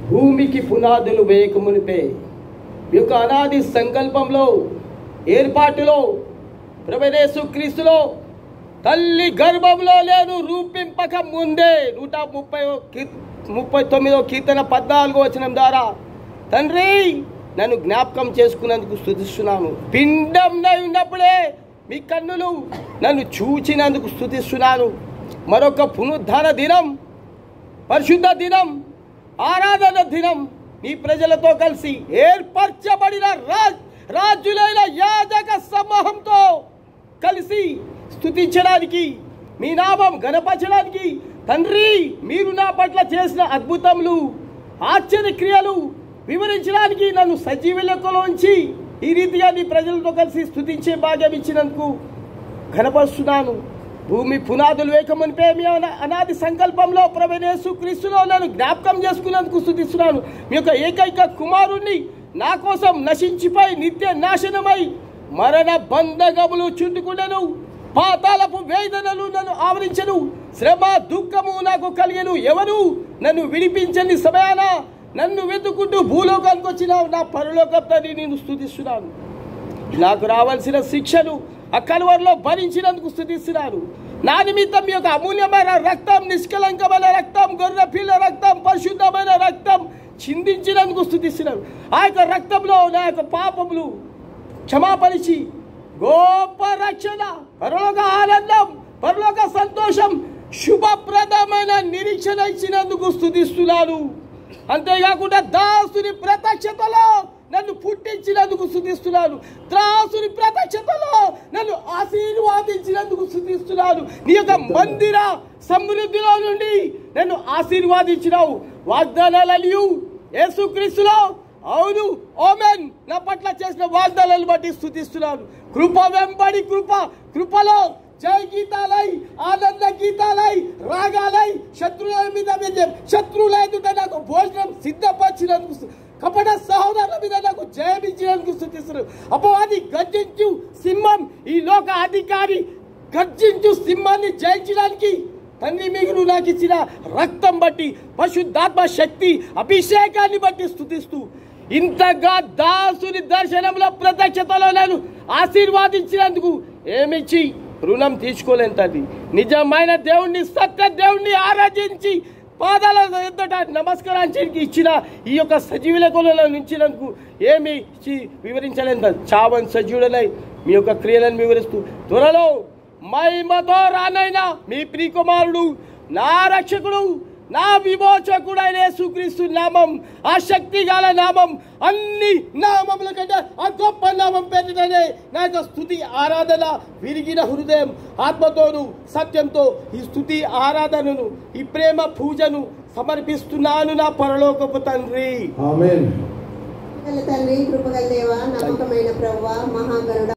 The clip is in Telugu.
భూమికి పునాదులు వేయకమునిపే ఈ యొక్క అనాది సంకల్పంలో ఏర్పాటులో ప్రభువైన యేసుక్రీస్తులో తల్లి గర్భంలో నేను రూపింపక ముందే 139వ కీర్తన 14వ వచనం ద్వారా తండ్రి నన్ను జ్ఞాపకం చేసుకున్నందుకు స్తుతిస్తున్నాను. పిండంనై ఉన్నప్పుడే మీ కన్నులు నన్ను చూచినందుకు స్తుతిస్తున్నాను. మరొక పునరుద్ధాన దినం, పరిశుద్ధ దినం, ఆరాధన దినం నీ ప్రజలతో కలిసి ఏర్పరచబడిన రాజులైన యాజక సమూహంతో కలిసి స్తుతించడానికి, మీ నామం గణపరచడానికి తండ్రి మీరు నా పట్ల చేసిన అద్భుతములు, ఆశ్చర్యక్రియలు వివరించడానికి నన్ను సజీవ లెక్కలోంచి ఈ రీతిగా నీ ప్రజలతో కలిసి స్తుతించే భాగ్యం ఇచ్చినందుకు ఘనపరుస్తున్నాను. భూమి పునాదులు వేయకమునిపే మీ అనాది సంకల్పంలో ప్రభువైన యేసుక్రీస్తులో నన్ను జ్ఞాపకం చేసుకున్నందుకు స్తుతిస్తున్నాను. మీ యొక్క ఏకైక కుమారుణ్ణి నా కోసం నశించిపోయి నిత్య నాశనమై మరణ బంధకములు చుట్టుకునేను, పాతాళపు వేదనలు నన్ను ఆవరించను, శ్రమ దుఃఖము నాకు కలిగెను. ఎవరు నన్ను విడిపించని సమయాన నన్ను వెతుకుంటూ భూలోకానికి వచ్చిన నా పరలోక తండ్రి నేను స్తుతిస్తున్నాను. నాకు రావాల్సిన శిక్షను ఆ కలువరిలో భరించినందుకు స్తుతిస్తున్నాను. నా నిమిత్తం మీ యొక్క అమూల్యమైన రక్తం, నిష్కలంకమైన రక్తం, గొర్రె పిల్ల రక్తం, పరిశుద్ధమైన రక్తం చిందించినందుకు స్తుతిస్తున్నాను. ఆ యొక్క రక్తంలో నా యొక్క పాపములు క్షమాపరిచి గొప్ప రక్షణ, పరలోక ఆనందం, పరలోక సంతోషం, శుభప్రదమైన నిరీక్షణ ఇచ్చినందుకు స్తుతిస్తున్నాను. అంతేకాకుండా దాసుని ప్రత్యక్షతలో నన్ను పుట్టించినందుకు స్తుతిస్తున్నాను. త్రాసుని ప్రత్యక్షతలో నన్ను ఆశీర్వాదించినందుకు స్తుతిస్తున్నాను. నీ యొక్క మందిర సమృద్ధిలో నుండి నన్ను ఆశీర్వాదించినావు. వాగ్దానాలు యేసుక్రీస్తులో అవును ఆమేన్ నా పట్ల చేసిన వాగ్దానాలను బట్టి స్తుతిస్తున్నాను. కృప వెంబడి కృప, కృపలో జయ గీతాలై, ఆనంద గీతాలై, రాగాలై, శత్రువుల మీద శత్రువుల ఎదుట నాకు భోజనం సిద్ధపరిచినందుకు, కపట సహోదరుల మీద నాకు జయమిచ్చినందుకు స్తుతిస్తున్నాను. అపవాది గర్జించు సింహం, ఈ లోక అధికారి గర్జించు సింహాన్ని జయించడానికి తండ్రి మీరు నాకు ఇచ్చిన రక్తం బట్టి, పరిశుద్ధాత్మ శక్తి అభిషేకాన్ని బట్టి స్తుతిస్తూ ఇంతగా దాసుని దర్శనంలో ప్రత్యక్షతలో నేను ఆశీర్వాదించినందుకు ఏమిచ్చి రుణం తీర్చుకోలేను తండ్రి. నిజమైన దేవుణ్ణి, సత్య దేవుణ్ణి ఆరాధించి పాదాల ఎదుట నమస్కరించడానికి ఇచ్చిన ఈ యొక్క సజీవుల నుంచినందుకు ఏమి వివరించలేను. చావని సజీవుడనై మీ యొక్క క్రియలను వివరిస్తూ త్వరలో మహిమతో రానైనా మీ ప్రియకుమారుడు, నా రక్షకుడు, నా విమోచకుడైన యేసుక్రీస్తు నామం, ఆ శక్తి గల నామం, అన్ని నామముల కంటే ఆ గొప్ప నామం పేరిటనే నా యొక్క స్తుతి ఆరాధన విరిగిన హృదయం ఆత్మతోను సత్యంతో ఈ స్తుతి ఆరాధనను, ఈ ప్రేమ పూజను సమర్పిస్తున్నాను నా పరలోకపు తండ్రి. ఆమేన్. తండ్రి, కృపగల దేవా, నమ్మకమైన ప్రభువా, మహాగరుడా,